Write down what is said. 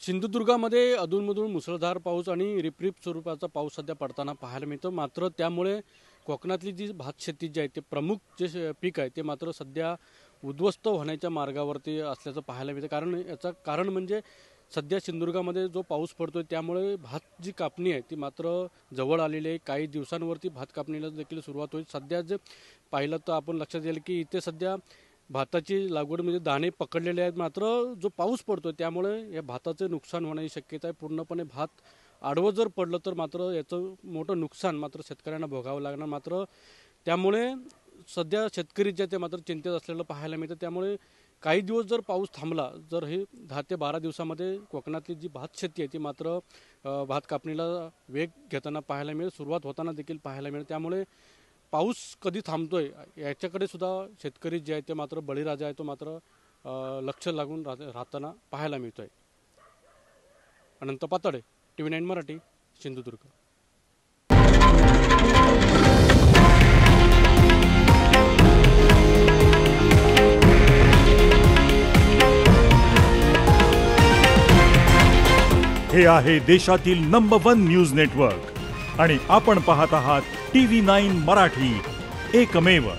सिंधुदुर्गामध्ये अधूनमधून मुसळधार पाऊस आणि रिपरिप स्वरूपाचा पाऊस सध्या पडताना पाहायला मिळतो। मात्र त्यामुळे कोकणातली जी भात शेती जी आहे ते प्रमुख जे पीक आहे ते मात्र सध्या उद्ध्वस्त होण्याच्या मार्गावरती असल्याचं पाहायला मिळतं। याचं कारण म्हणजे सध्या सिंधुदुर्गामध्ये जो पाऊस पडतोय त्यामुळे भात जी कापणी आहे ती मात्र जवळ आलेली आहे। काही दिवसांवरती भात कापणीला देखील सुरुवात होईल। सध्या जे पाहिलं तर आपण लक्षात येईल की इथे सध्या भाताची लागवड म्हणजे दाणे पकडलेले आहेत। मात्र जो पाऊस पडतोय त्यामुळे या भाताचे नुकसान होण्याची शक्यता आहे। पूर्णपणे भात आडवं जर पडलं तर मात्र याचं मोठं नुकसान मात्र शेतकऱ्यांना भोगावं लागणार। मात्र त्यामुळे सध्या शेतकरी जे ते मात्र चिंतेत असलेलं पाहायला मिळतं। त्यामुळे काही दिवस जर पाऊस थांबला, जर हे 10 ते 12 दिवसामध्ये कोकणातली जी भात शेती आहे ती मात्र भात कापणीला वेग घेताना पाहायला मिळेल, सुरुवात होताना देखील पाहायला मिळेल। त्यामुळे पाऊस कधी थांबतोय याच्याकडे सुद्धा शेतकरी जे आहे ते मात्र बळीराजा आहे तो मात्र लक्ष लागून राहताना पाहायला मिळतोय। अनंत पातळे, TV9 मराठी, सिंधुदुर्ग। हे आहे देशातील नंबर 1 न्यूज नेटवर्क आणि आपण पाहत आहात TV9 मराठी, एकमेव।